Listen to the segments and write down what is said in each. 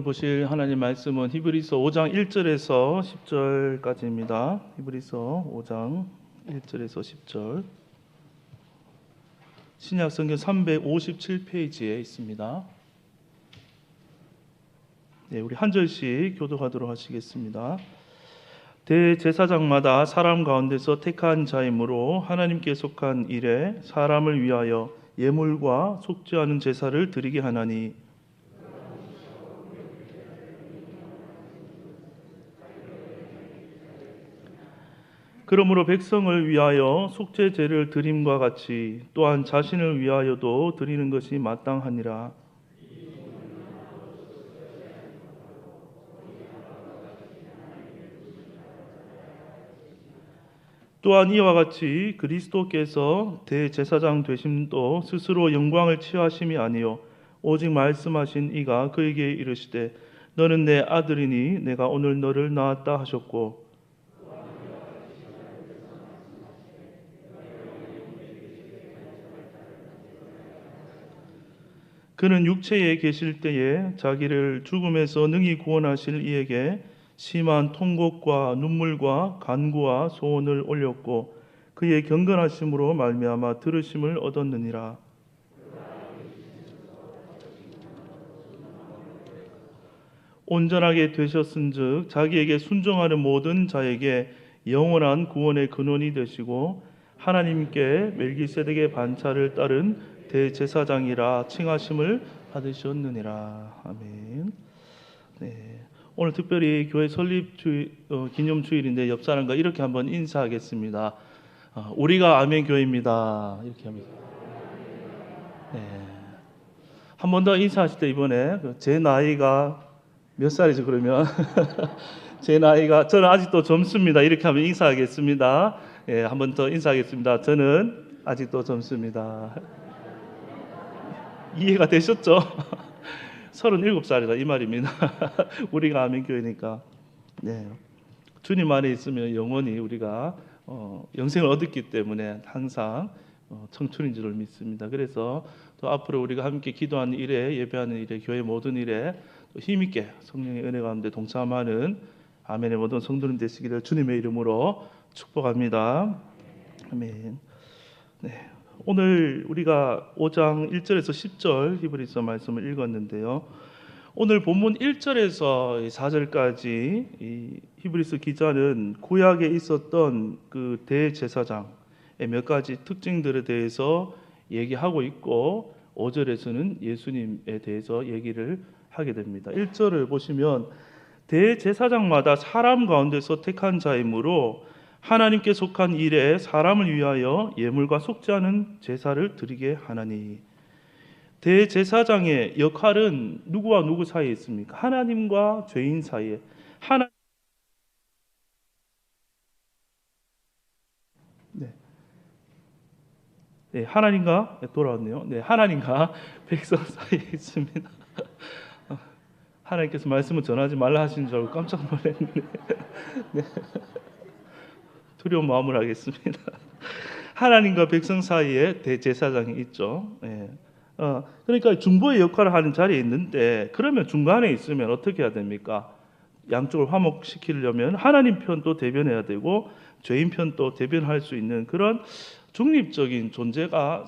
보실 하나님 말씀은 히브리서 5장 1절에서 10절까지입니다. 히브리서 5장 1절에서 10절. 신약 성경 357페이지에 있습니다. 네, 우리 한 절씩 교독하도록 하시겠습니다. 대제사장마다 사람 가운데서 택한 자이므로 하나님께 속한 일에 사람을 위하여 예물과 속죄하는 제사를 드리게 하나니, 그러므로 백성을 위하여 속죄제를 드림과 같이 또한 자신을 위하여도 드리는 것이 마땅하니라. 또한 이와 같이 그리스도께서 대제사장 되심도 스스로 영광을 취하심이 아니요 오직 말씀하신 이가 그에게 이르시되 너는 내 아들이니 내가 오늘 너를 낳았다 하셨고, 그는 육체에 계실 때에 자기를 죽음에서 능히 구원하실 이에게 심한 통곡과 눈물과 간구와 소원을 올렸고 그의 경건하심으로 말미암아 들으심을 얻었느니라. 온전하게 되셨은즉 자기에게 순종하는 모든 자에게 영원한 구원의 근원이 되시고 하나님께 멜기세덱의 반차를 따른 대제사장이라 칭하심을 받으셨느니라. 아멘. 네. 오늘 특별히 교회 설립 기념주일인데 옆 사람과 이렇게 한번 인사하겠습니다. 우리가 아멘 교회입니다. 이렇게 합니다. 네. 한 번 더 인사하실 때 이번에 제 나이가 몇 살이죠 그러면? 제 나이가, 저는 아직도 젊습니다. 이렇게 하면 인사하겠습니다. 예, 한 번 더 인사하겠습니다. 저는 아직도 젊습니다. 이해가 되셨죠? 37살이다 이 말입니다. 우리가 아멘 교회니까. 네. 주님 안에 있으면 영원히 우리가 영생을 얻었기 때문에 항상 청춘인 줄 믿습니다. 그래서 또 앞으로 우리가 함께 기도하는 일에, 예배하는 일에, 교회 모든 일에 힘있게 성령의 은혜 가운데 동참하는 아멘의 모든 성도님 되시기를 주님의 이름으로 축복합니다. 아멘. 네. 오늘 우리가 5장 1절에서 10절 히브리서 말씀을 읽었는데요. 오늘 본문 1절에서 4절까지 이 히브리서 기자는 구약에 있었던 그 대제사장의 몇 가지 특징들에 대해서 얘기하고 있고 5절에서는 예수님에 대해서 얘기를 하게 됩니다. 1절을 보시면 대제사장마다 사람 가운데서 택한 자이므로 하나님께 속한 일에 사람을 위하여 예물과 속죄하는 제사를 드리게 하나니. 대제사장의 역할은 누구와 누구 사이에 있습니까? 하나님과 죄인 사이에. 네, 하나님과 돌아왔네요. 네, 하나님과 백성 사이에 있습니다. 하나님께서 말씀을 전하지 말라 하신 줄 알고 깜짝 놀랐는데 네. 두려운 마음을 하겠습니다. 하나님과 백성 사이에 대제사장이 있죠. 네. 그러니까 중보의 역할을 하는 자리에 있는데, 그러면 중간에 있으면 어떻게 해야 됩니까? 양쪽을 화목시키려면 하나님 편도 대변해야 되고 죄인 편도 대변할 수 있는 그런 중립적인 존재가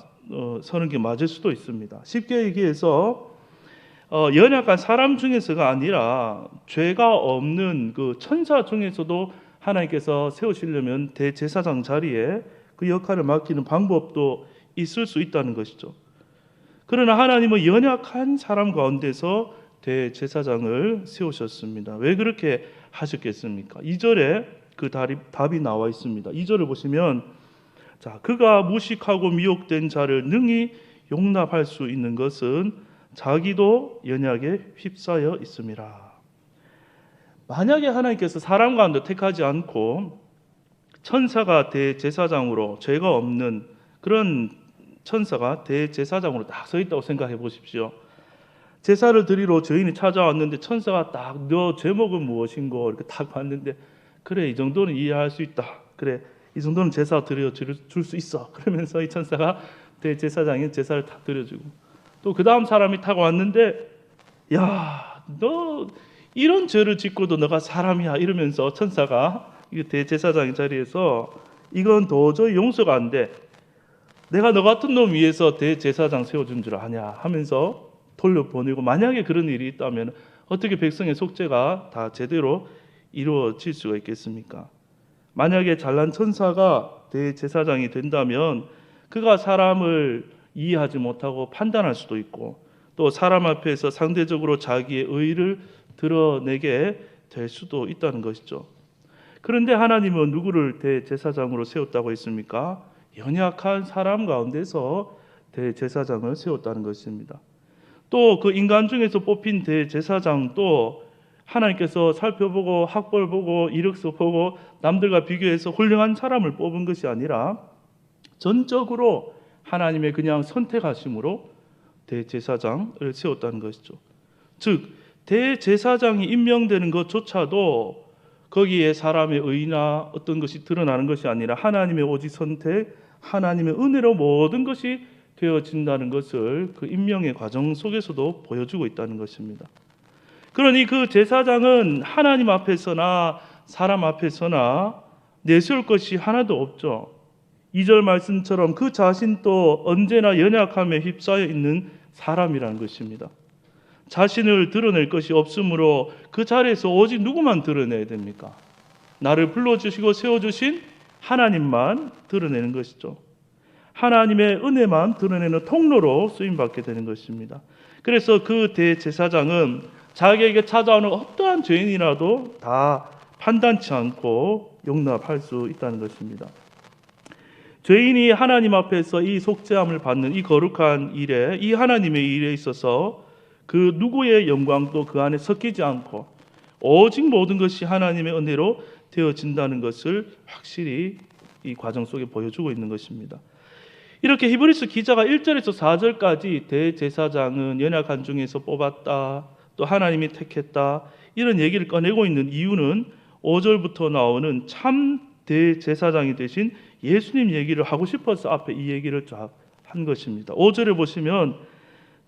서는 게 맞을 수도 있습니다. 쉽게 얘기해서 연약한 사람 중에서가 아니라 죄가 없는 그 천사 중에서도 하나님께서 세우시려면 대제사장 자리에 그 역할을 맡기는 방법도 있을 수 있다는 것이죠. 그러나 하나님은 연약한 사람 가운데서 대제사장을 세우셨습니다. 왜 그렇게 하셨겠습니까? 2절에 그 답이 나와 있습니다. 2절을 보시면, 자, 그가 무식하고 미혹된 자를 능히 용납할 수 있는 것은 자기도 연약에 휩싸여 있음이라. 만약에 하나님께서 사람 가운데 택하지 않고 천사가 대제사장으로, 죄가 없는 그런 천사가 대제사장으로 딱 서 있다고 생각해 보십시오. 제사를 드리러 죄인이 찾아왔는데 천사가 딱 너 제목은 무엇인고 이렇게 딱 봤는데, 그래 이 정도는 이해할 수 있다, 그래 이 정도는 제사 드려 줄 수 있어, 그러면서 이 천사가 대제사장인 제사를 딱 드려주고, 또 그 다음 사람이 타고 왔는데, 야 너 이런 죄를 짓고도 너가 사람이야 이러면서 천사가 이 대제사장의 자리에서 이건 도저히 용서가 안 돼. 내가 너 같은 놈 위해서 대제사장 세워준 줄 아냐 하면서 돌려보내고, 만약에 그런 일이 있다면 어떻게 백성의 속죄가 다 제대로 이루어질 수가 있겠습니까? 만약에 잘난 천사가 대제사장이 된다면 그가 사람을 이해하지 못하고 판단할 수도 있고, 또 사람 앞에서 상대적으로 자기의 의의를 드러내게 될 수도 있다는 것이죠. 그런데 하나님은 누구를 대제사장으로 세웠다고 했습니까? 연약한 사람 가운데서 대제사장을 세웠다는 것입니다. 또 그 인간 중에서 뽑힌 대제사장도 하나님께서 살펴보고 학벌 보고 이력서 보고 남들과 비교해서 훌륭한 사람을 뽑은 것이 아니라 전적으로 하나님의 그냥 선택하심으로 대제사장을 세웠다는 것이죠. 즉 대제사장이 임명되는 것조차도 거기에 사람의 의나 어떤 것이 드러나는 것이 아니라 하나님의 오직 선택, 하나님의 은혜로 모든 것이 되어진다는 것을 그 임명의 과정 속에서도 보여주고 있다는 것입니다. 그러니 그 제사장은 하나님 앞에서나 사람 앞에서나 내세울 것이 하나도 없죠. 2절 말씀처럼 그 자신도 언제나 연약함에 휩싸여 있는 사람이라는 것입니다. 자신을 드러낼 것이 없으므로 그 자리에서 오직 누구만 드러내야 됩니까? 나를 불러주시고 세워주신 하나님만 드러내는 것이죠. 하나님의 은혜만 드러내는 통로로 쓰임받게 되는 것입니다. 그래서 그 대제사장은 자기에게 찾아오는 어떠한 죄인이라도 다 판단치 않고 용납할 수 있다는 것입니다. 죄인이 하나님 앞에서 이 속죄함을 받는 이 거룩한 일에, 이 하나님의 일에 있어서 그 누구의 영광도 그 안에 섞이지 않고 오직 모든 것이 하나님의 은혜로 되어진다는 것을 확실히 이 과정 속에 보여주고 있는 것입니다. 이렇게 히브리서 기자가 1절에서 4절까지 대제사장은 연약한 중에서 뽑았다, 또 하나님이 택했다, 이런 얘기를 꺼내고 있는 이유는 5절부터 나오는 참 대제사장이 되신 예수님 얘기를 하고 싶어서 앞에 이 얘기를 쫙 한 것입니다. 5절에 보시면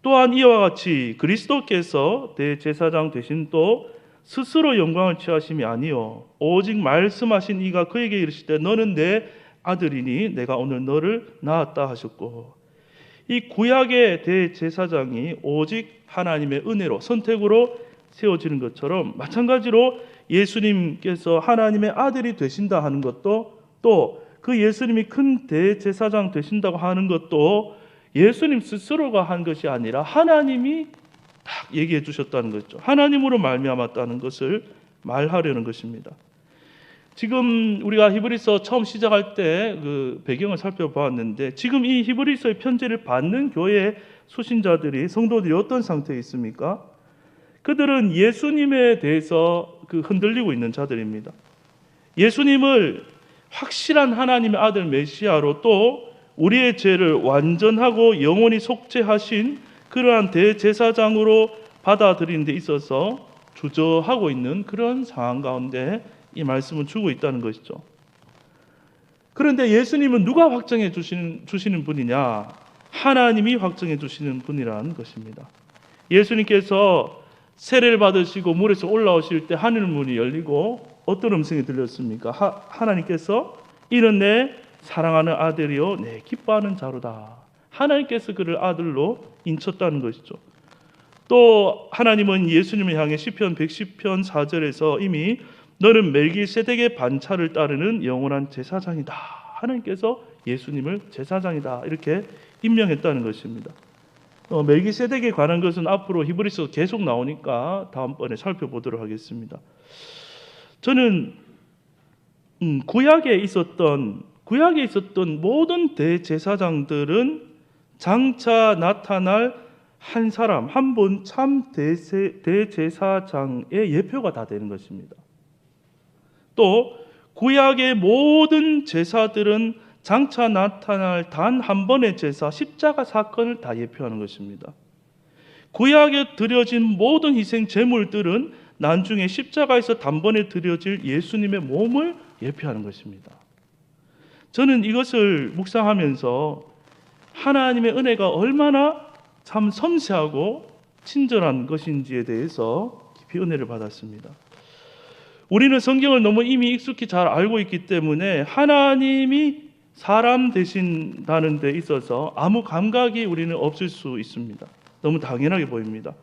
또한 이와 같이 그리스도께서 대제사장 되신 또 스스로 영광을 취하심이 아니요 오직 말씀하신 이가 그에게 이르시되 너는 내 아들이니 내가 오늘 너를 낳았다 하셨고, 이 구약의 대제사장이 오직 하나님의 은혜로 선택으로 세워지는 것처럼 마찬가지로 예수님께서 하나님의 아들이 되신다 하는 것도, 또 그 예수님이 큰 대제사장 되신다고 하는 것도 예수님 스스로가 한 것이 아니라 하나님이 딱 얘기해 주셨다는 거죠. 하나님으로 말미암았다는 것을 말하려는 것입니다. 지금 우리가 히브리서 처음 시작할 때 그 배경을 살펴보았는데, 지금 이 히브리서의 편지를 받는 교회 수신자들이, 성도들이 어떤 상태에 있습니까? 그들은 예수님에 대해서 흔들리고 있는 자들입니다. 예수님을 확실한 하나님의 아들 메시아로, 또 우리의 죄를 완전하고 영원히 속죄하신 그러한 대제사장으로 받아들이는 데 있어서 주저하고 있는 그런 상황 가운데 이 말씀을 주고 있다는 것이죠. 그런데 예수님은 누가 확정해 주시는 분이냐? 하나님이 확정해 주시는 분이라는 것입니다. 예수님께서 세례를 받으시고 물에서 올라오실 때 하늘 문이 열리고 어떤 음성이 들렸습니까? 하나님께서 이는 내 사랑하는 아들이요 내 기뻐하는 자로다. 하나님께서 그를 아들로 인쳤다는 것이죠. 또 하나님은 예수님을 향해 시편 110편 4절에서 이미 너는 멜기세덱의 반차를 따르는 영원한 제사장이다. 하나님께서 예수님을 제사장이다 이렇게 임명했다는 것입니다. 멜기세덱에 관한 것은 앞으로 히브리서 계속 나오니까 다음번에 살펴보도록 하겠습니다. 저는 구약에 있었던 모든 대제사장들은 장차 나타날 한 사람, 한 분 참 대제사장의 예표가 다 되는 것입니다. 또 구약의 모든 제사들은 장차 나타날 단 한 번의 제사, 십자가 사건을 다 예표하는 것입니다. 구약에 드려진 모든 희생 제물들은 나중에 십자가에서 단번에 드려질 예수님의 몸을 예표하는 것입니다. 저는 이것을 묵상하면서 하나님의 은혜가 얼마나 참 섬세하고 친절한 것인지에 대해서 깊이 은혜를 받았습니다. 우리는 성경을 너무 이미 익숙히 잘 알고 있기 때문에 하나님이 사람 되신다는 데 있어서 아무 감각이 우리는 없을 수 있습니다. 너무 당연하게 보입니다.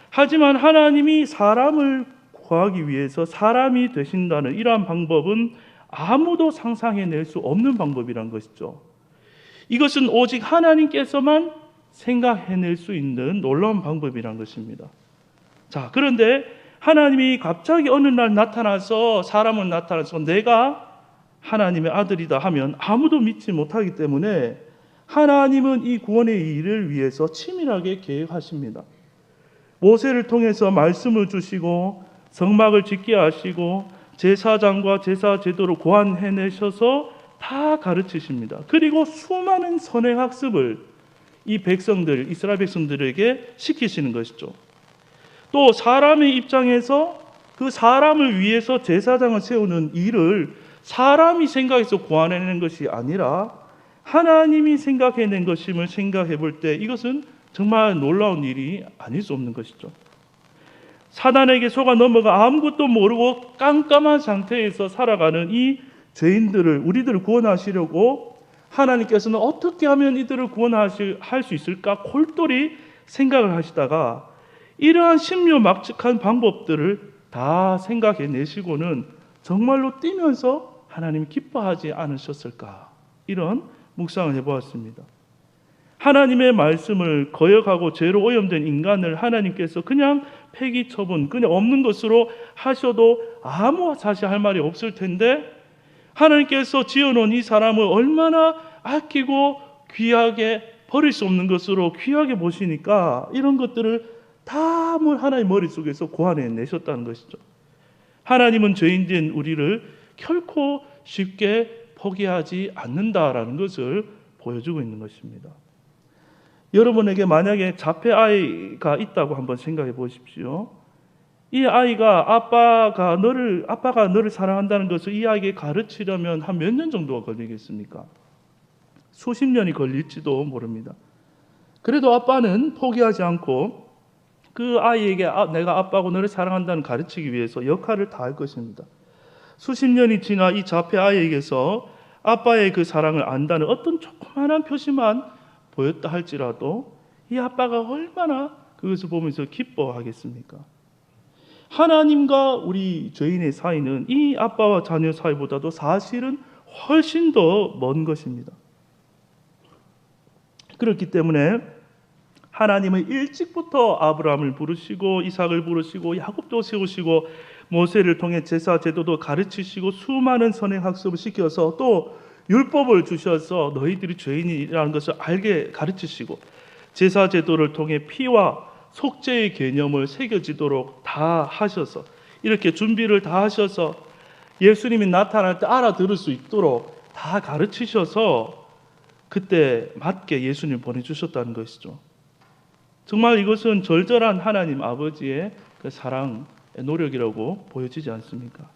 하지만 하나님이 사람을 구하기 위해서 사람이 되신다는 이러한 방법은 아무도 상상해낼 수 없는 방법이란 것이죠. 이것은 오직 하나님께서만 생각해낼 수 있는 놀라운 방법이란 것입니다. 자, 그런데 하나님이 갑자기 어느 날 사람은 나타나서 내가 하나님의 아들이다 하면 아무도 믿지 못하기 때문에 하나님은 이 구원의 일을 위해서 치밀하게 계획하십니다. 모세를 통해서 말씀을 주시고 성막을 짓게 하시고 제사장과 제사 제도를 고안해내셔서 다 가르치십니다. 그리고 수많은 선행학습을 이 백성들, 이스라엘 백성들에게 시키시는 것이죠. 또 사람의 입장에서 그 사람을 위해서 제사장을 세우는 일을 사람이 생각해서 고안해낸 것이 아니라 하나님이 생각해낸 것임을 생각해 볼 때 이것은 정말 놀라운 일이 아닐 수 없는 것이죠. 사단에게 속아 넘어가 아무것도 모르고 깜깜한 상태에서 살아가는 이 죄인들을, 우리들을 구원하시려고 하나님께서는 어떻게 하면 이들을 구원할 수 있을까 골똘히 생각을 하시다가 이러한 신묘막측한 방법들을 다 생각해 내시고는 정말로 뛰면서 하나님 기뻐하지 않으셨을까, 이런 묵상을 해보았습니다. 하나님의 말씀을 거역하고 죄로 오염된 인간을 하나님께서 그냥 폐기 처분, 그냥 없는 것으로 하셔도 아무 사실 할 말이 없을 텐데 하나님께서 지어놓은 이 사람을 얼마나 아끼고 귀하게, 버릴 수 없는 것으로 귀하게 보시니까 이런 것들을 다 하나님 머릿속에서 고안해내셨다는 것이죠. 하나님은 죄인된 우리를 결코 쉽게 포기하지 않는다라는 것을 보여주고 있는 것입니다. 여러분에게 만약에 자폐 아이가 있다고 한번 생각해 보십시오. 이 아이가 아빠가 너를 사랑한다는 것을 이 아이에게 가르치려면 한 몇 년 정도가 걸리겠습니까? 수십 년이 걸릴지도 모릅니다. 그래도 아빠는 포기하지 않고 그 아이에게 내가 아빠고 너를 사랑한다는 가르치기 위해서 역할을 다할 것입니다. 수십 년이 지나 이 자폐 아이에게서 아빠의 그 사랑을 안다는 어떤 조그마한 표시만 보였다 할지라도 이 아빠가 얼마나 그것을 보면서 기뻐하겠습니까? 하나님과 우리 죄인의 사이는 이 아빠와 자녀 사이보다도 사실은 훨씬 더 먼 것입니다. 그렇기 때문에 하나님은 일찍부터 아브라함을 부르시고 이삭을 부르시고 야곱도 세우시고 모세를 통해 제사 제도도 가르치시고 수많은 선행학습을 시켜서 또 율법을 주셔서 너희들이 죄인이라는 것을 알게 가르치시고 제사 제도를 통해 피와 속죄의 개념을 새겨지도록 다 하셔서 이렇게 준비를 다 하셔서 예수님이 나타날 때 알아들을 수 있도록 다 가르치셔서 그때 맞게 예수님 보내주셨다는 것이죠. 정말 이것은 절절한 하나님 아버지의 그 사랑의 노력이라고 보여지지 않습니까?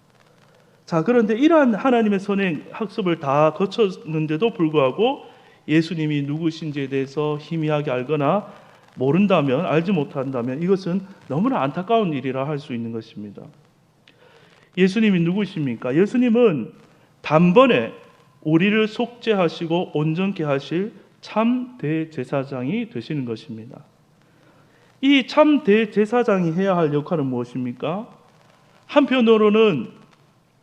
자, 그런데 이러한 하나님의 선행 학습을 다 거쳤는데도 불구하고 예수님이 누구신지에 대해서 희미하게 알거나 모른다면, 알지 못한다면 이것은 너무나 안타까운 일이라 할 수 있는 것입니다. 예수님이 누구십니까? 예수님은 단번에 우리를 속죄하시고 온전케 하실 참 대제사장이 되시는 것입니다. 이 참 대제사장이 해야 할 역할은 무엇입니까? 한편으로는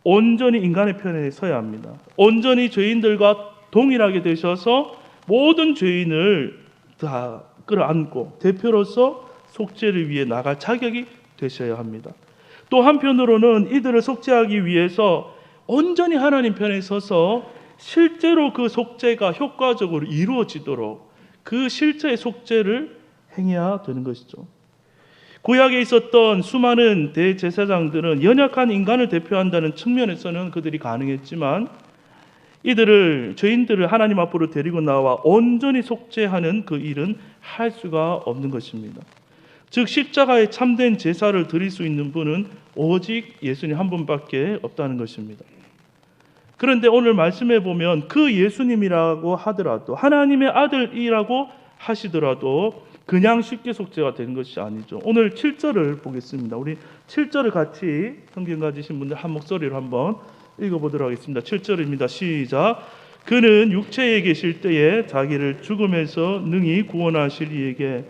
온전히 인간의 편에 서야 합니다. 온전히 죄인들과 동일하게 되셔서 모든 죄인을 다 끌어안고 대표로서 속죄를 위해 나갈 자격이 되셔야 합니다. 또 한편으로는 이들을 속죄하기 위해서 온전히 하나님 편에 서서 실제로 그 속죄가 효과적으로 이루어지도록 그 실제의 속죄를 행해야 되는 것이죠. 구약에 있었던 수많은 대제사장들은 연약한 인간을 대표한다는 측면에서는 그들이 가능했지만 이들을, 죄인들을 하나님 앞으로 데리고 나와 온전히 속죄하는 그 일은 할 수가 없는 것입니다. 즉 십자가에 참된 제사를 드릴 수 있는 분은 오직 예수님 한 분밖에 없다는 것입니다. 그런데 오늘 말씀해 보면 그 예수님이라고 하더라도, 하나님의 아들이라고 하시더라도 그냥 쉽게 속죄가 되는 것이 아니죠. 오늘 7절을 보겠습니다. 우리 7절을 같이 성경 가지신 분들 한 목소리로 한번 읽어보도록 하겠습니다. 7절입니다. 시작. 그는 육체에 계실 때에 자기를 죽음에서 능히 구원하실 이에게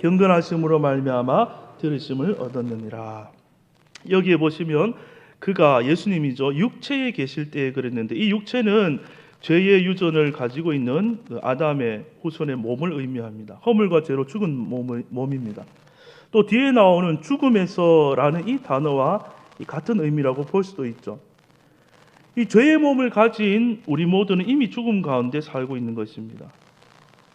경건하심으로 말미암아 들으심을 얻었느니라. 여기에 보시면 그가 예수님이죠. 육체에 계실 때에 그랬는데 이 육체는 죄의 유전을 가지고 있는 아담의 후손의 몸을 의미합니다. 허물과 죄로 죽은 몸입니다. 또 뒤에 나오는 죽음에서라는 이 단어와 같은 의미라고 볼 수도 있죠. 이 죄의 몸을 가진 우리 모두는 이미 죽음 가운데 살고 있는 것입니다.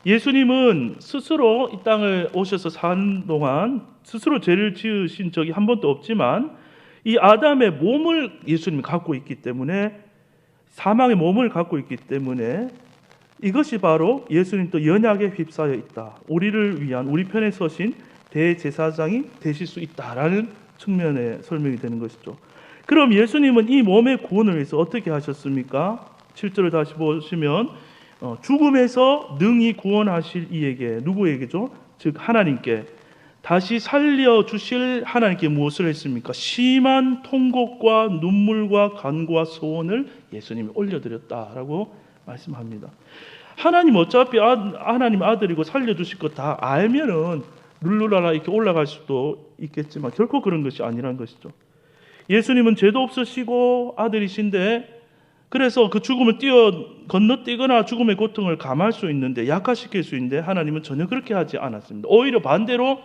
예수님은 스스로 이 땅을 오셔서 사는 동안 스스로 죄를 지으신 적이 한 번도 없지만 이 아담의 몸을 예수님이 갖고 있기 때문에 사망의 몸을 갖고 있기 때문에 이것이 바로 예수님 또 연약에 휩싸여 있다. 우리를 위한 우리 편에 서신 대제사장이 되실 수 있다라는 측면의 설명이 되는 것이죠. 그럼 예수님은 이 몸의 구원을 위해서 어떻게 하셨습니까? 7절을 다시 보시면 죽음에서 능히 구원하실 이에게 누구에게죠? 즉 하나님께 다시 살려주실 하나님께 무엇을 했습니까? 심한 통곡과 눈물과 간구와 소원을 예수님이 올려드렸다라고 말씀합니다. 하나님 어차피 하나님 아들이고 살려주실 거 다 알면은 룰루라라 이렇게 올라갈 수도 있겠지만 결코 그런 것이 아니란 것이죠. 예수님은 죄도 없으시고 아들이신데 그래서 그 죽음을 건너뛰거나 죽음의 고통을 감할 수 있는데 약화시킬 수 있는데 하나님은 전혀 그렇게 하지 않았습니다. 오히려 반대로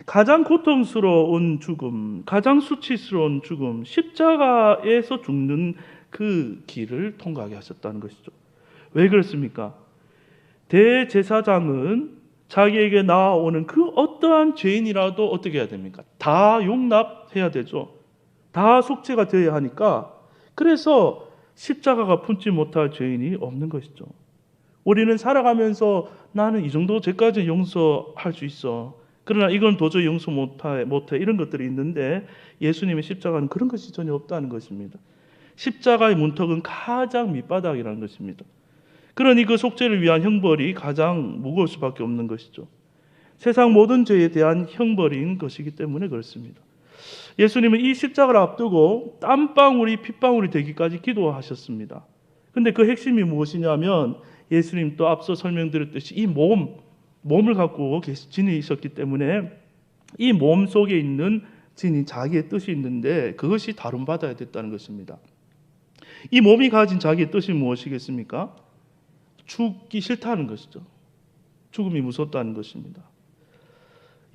가장 고통스러운 죽음, 가장 수치스러운 죽음, 십자가에서 죽는 그 길을 통과하게 하셨다는 것이죠. 왜 그렇습니까? 대제사장은 자기에게 나아오는 그 어떠한 죄인이라도 어떻게 해야 됩니까? 다 용납해야 되죠. 다 속죄가 되어야 하니까 그래서 십자가가 품지 못할 죄인이 없는 것이죠. 우리는 살아가면서 나는 이 정도 죄까지 용서할 수 있어. 그러나 이건 도저히 용서 못해 이런 것들이 있는데 예수님의 십자가는 그런 것이 전혀 없다는 것입니다. 십자가의 문턱은 가장 밑바닥이라는 것입니다. 그러니 그 속죄를 위한 형벌이 가장 무거울 수밖에 없는 것이죠. 세상 모든 죄에 대한 형벌인 것이기 때문에 그렇습니다. 예수님은 이 십자가를 앞두고 땀방울이 핏방울이 되기까지 기도하셨습니다. 근데 그 핵심이 무엇이냐면 예수님 또 앞서 설명드렸듯이 이 몸을 갖고 지니셨기 때문에 이 몸 속에 있는 진이 자기의 뜻이 있는데 그것이 다룬받아야 됐다는 것입니다. 이 몸이 가진 자기의 뜻이 무엇이겠습니까? 죽기 싫다는 것이죠. 죽음이 무섭다는 것입니다.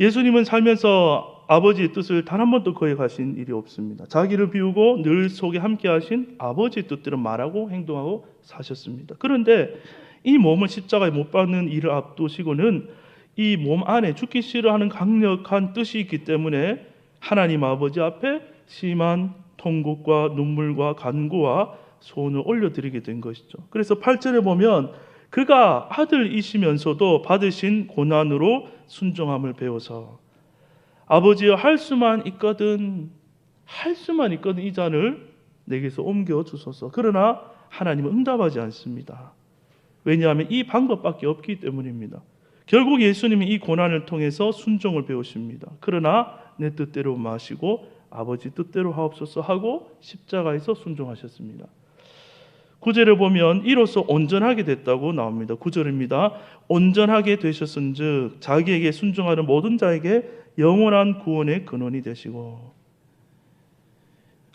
예수님은 살면서 아버지의 뜻을 단 한 번도 거역하신 일이 없습니다. 자기를 비우고 늘 속에 함께 하신 아버지의 뜻대로 말하고 행동하고 사셨습니다. 그런데 이 몸을 십자가에 못 박는 일을 앞두시고는 이 몸 안에 죽기 싫어하는 강력한 뜻이 있기 때문에 하나님 아버지 앞에 심한 통곡과 눈물과 간구와 소원을 올려드리게 된 것이죠. 그래서 8절에 보면 그가 아들이시면서도 받으신 고난으로 순종함을 배워서 아버지여 할 수만 있거든 이 잔을 내게서 옮겨 주소서. 그러나 하나님은 응답하지 않습니다. 왜냐하면 이 방법밖에 없기 때문입니다. 결국 예수님이 이 고난을 통해서 순종을 배우십니다. 그러나 내 뜻대로 마시고 아버지 뜻대로 하옵소서 하고 십자가에서 순종하셨습니다. 9절을 보면 이로써 온전하게 됐다고 나옵니다. 9절입니다. 온전하게 되셨은즉 자기에게 순종하는 모든 자에게 영원한 구원의 근원이 되시고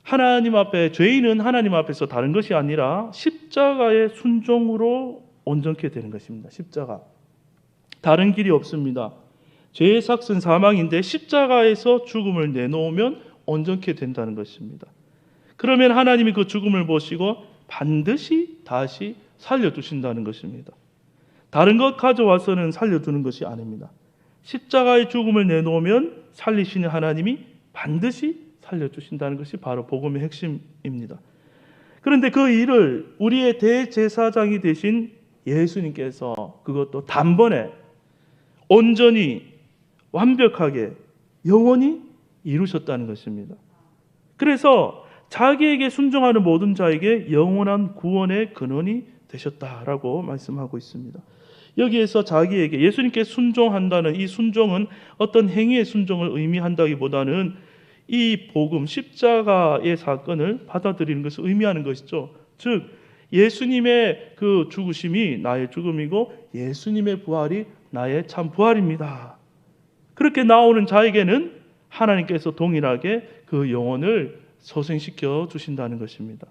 하나님 앞에 죄인은 하나님 앞에서 다른 것이 아니라 십자가의 순종으로 온전케 되는 것입니다. 십자가. 다른 길이 없습니다. 죄의 삭은 사망인데 십자가에서 죽음을 내놓으면 온전케 된다는 것입니다. 그러면 하나님이 그 죽음을 보시고 반드시 다시 살려주신다는 것입니다. 다른 것 가져와서는 살려주는 것이 아닙니다. 십자가의 죽음을 내놓으면 살리시는 하나님이 반드시 살려주신다는 것이 바로 복음의 핵심입니다. 그런데 그 일을 우리의 대제사장이 되신 예수님께서 그것도 단번에 온전히 완벽하게 영원히 이루셨다는 것입니다. 그래서 자기에게 순종하는 모든 자에게 영원한 구원의 근원이 되셨다라고 말씀하고 있습니다. 여기에서 자기에게 예수님께 순종한다는 이 순종은 어떤 행위의 순종을 의미한다기보다는 이 복음 십자가의 사건을 받아들이는 것을 의미하는 것이죠. 즉 예수님의 그 죽으심이 나의 죽음이고 예수님의 부활이 나의 참 부활입니다. 그렇게 나오는 자에게는 하나님께서 동일하게 그 영혼을 소생시켜 주신다는 것입니다.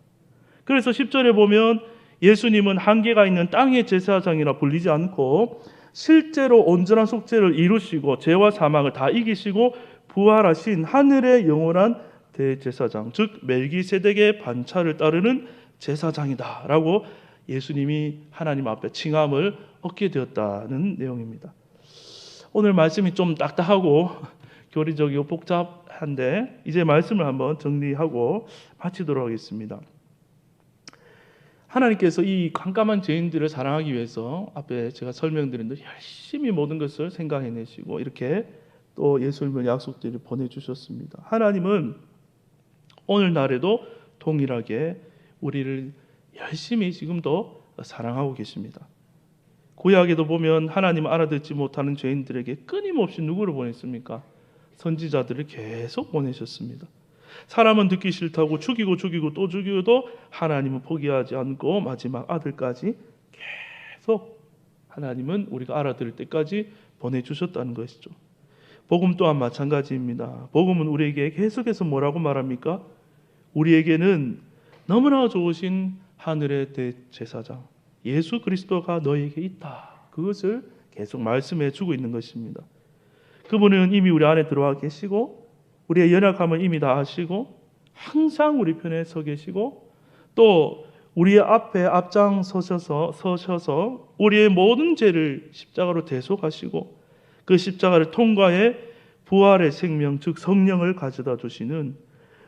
그래서 10절에 보면 예수님은 한계가 있는 땅의 제사장이라 불리지 않고 실제로 온전한 속죄를 이루시고 죄와 사망을 다 이기시고 부활하신 하늘의 영원한 대제사장, 즉 멜기세덱의 반차를 따르는 제사장이다라고 예수님이 하나님 앞에 칭함을 얻게 되었다는 내용입니다. 오늘 말씀이 좀 딱딱하고 교리적이고 복잡한데 이제 말씀을 한번 정리하고 마치도록 하겠습니다. 하나님께서 이 깜깜한 죄인들을 사랑하기 위해서 앞에 제가 설명드린 대로 열심히 모든 것을 생각해내시고 이렇게 또 예수님의 약속들을 보내주셨습니다. 하나님은 오늘날에도 동일하게 우리를 열심히 지금도 사랑하고 계십니다. 구약에도 보면 하나님 알아듣지 못하는 죄인들에게 끊임없이 누구를 보냈습니까? 선지자들을 계속 보내셨습니다. 사람은 듣기 싫다고 죽이고 또 죽이고도 하나님은 포기하지 않고 마지막 아들까지 계속 하나님은 우리가 알아들을 때까지 보내주셨다는 것이죠. 복음 또한 마찬가지입니다. 복음은 우리에게 계속해서 뭐라고 말합니까? 우리에게는 너무나 좋으신 하늘의 대제사장 예수 그리스도가 너에게 있다. 그것을 계속 말씀해 주고 있는 것입니다. 그분은 이미 우리 안에 들어와 계시고 우리의 연약함을 이미 다 아시고 항상 우리 편에 서 계시고 또 우리의 앞에 앞장서셔서 우리의 모든 죄를 십자가로 대속하시고 그 십자가를 통과해 부활의 생명 즉 성령을 가져다 주시는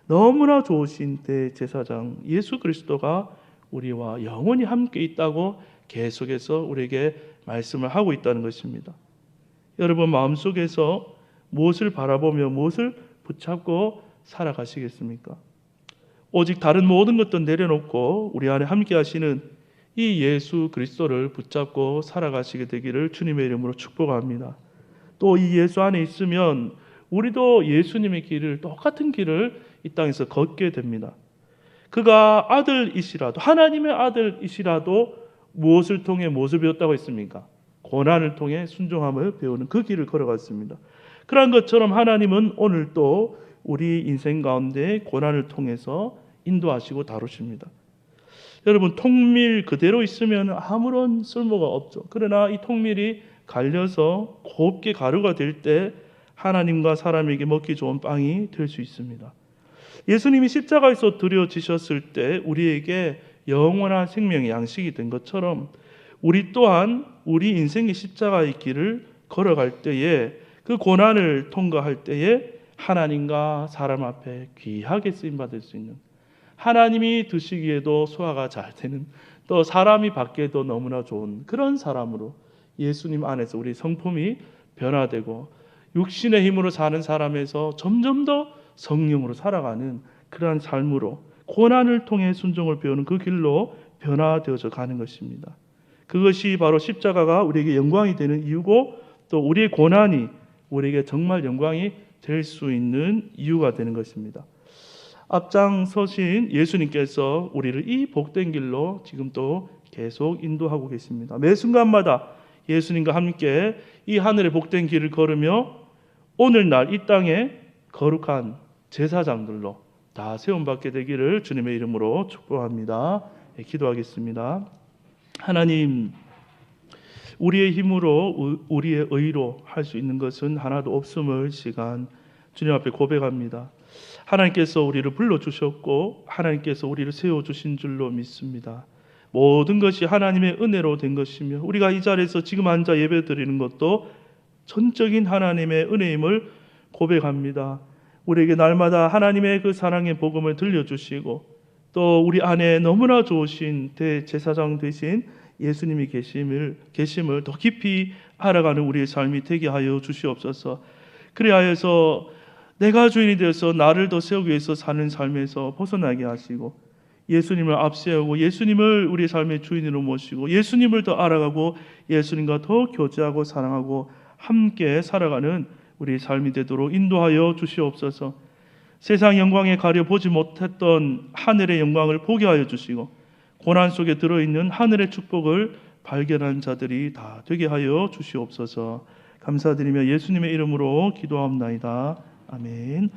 너무나 좋으신 대제사장 예수 그리스도가 우리와 영원히 함께 있다고 계속해서 우리에게 말씀을 하고 있다는 것입니다. 여러분 마음속에서 무엇을 바라보며 무엇을 붙잡고 살아가시겠습니까? 오직 다른 모든 것도 내려놓고 우리 안에 함께 하시는 이 예수 그리스도를 붙잡고 살아가시게 되기를 주님의 이름으로 축복합니다. 또 이 예수 안에 있으면 우리도 예수님의 길을 똑같은 길을 이 땅에서 걷게 됩니다. 그가 아들이시라도 하나님의 아들이시라도 무엇을 통해 무엇을 배웠다고 했습니까? 고난을 통해 순종함을 배우는 그 길을 걸어갔습니다. 그러한 것처럼 하나님은 오늘 또 우리 인생 가운데 고난을 통해서 인도하시고 다루십니다. 여러분 통밀 그대로 있으면 아무런 쓸모가 없죠. 그러나 이 통밀이 갈려서 곱게 가루가 될 때 하나님과 사람에게 먹기 좋은 빵이 될 수 있습니다. 예수님이 십자가에서 드려지셨을 때 우리에게 영원한 생명의 양식이 된 것처럼 우리 또한 우리 인생의 십자가의 길을 걸어갈 때에 그 고난을 통과할 때에 하나님과 사람 앞에 귀하게 쓰임받을 수 있는 하나님이 드시기에도 소화가 잘 되는 또 사람이 받기에도 너무나 좋은 그런 사람으로 예수님 안에서 우리 성품이 변화되고 육신의 힘으로 사는 사람에서 점점 더 성령으로 살아가는 그러한 삶으로 고난을 통해 순종을 배우는 그 길로 변화되어져 가는 것입니다. 그것이 바로 십자가가 우리에게 영광이 되는 이유고 또 우리의 고난이 우리에게 정말 영광이 될 수 있는 이유가 되는 것입니다. 앞장서신 예수님께서 우리를 이 복된 길로 지금도 계속 인도하고 계십니다. 매 순간마다 예수님과 함께 이 하늘의 복된 길을 걸으며 오늘날 이 땅에 거룩한 제사장들로 다 세움받게 되기를 주님의 이름으로 축복합니다. 기도하겠습니다. 하나님, 우리의 힘으로 우리의 의로 할 수 있는 것은 하나도 없음을 시간 주님 앞에 고백합니다. 하나님께서 우리를 불러주셨고 하나님께서 우리를 세워주신 줄로 믿습니다. 모든 것이 하나님의 은혜로 된 것이며 우리가 이 자리에서 지금 앉아 예배드리는 것도 전적인 하나님의 은혜임을 고백합니다. 우리에게 날마다 하나님의 그 사랑의 복음을 들려주시고 또 우리 안에 너무나 좋으신 대제사장 되신 예수님이 계심을 더 깊이 알아가는 우리의 삶이 되게 하여 주시옵소서. 그리하여서 내가 주인이 되어서 나를 더 세우기 위해서 사는 삶에서 벗어나게 하시고 예수님을 앞세우고 예수님을 우리 삶의 주인으로 모시고 예수님을 더 알아가고 예수님과 더 교제하고 사랑하고 함께 살아가는 우리 삶이 되도록 인도하여 주시옵소서. 세상 영광에 가려 보지 못했던 하늘의 영광을 보게 하여 주시고 고난 속에 들어있는 하늘의 축복을 발견한 자들이 다 되게 하여 주시옵소서. 감사드리며 예수님의 이름으로 기도합나이다. 아멘.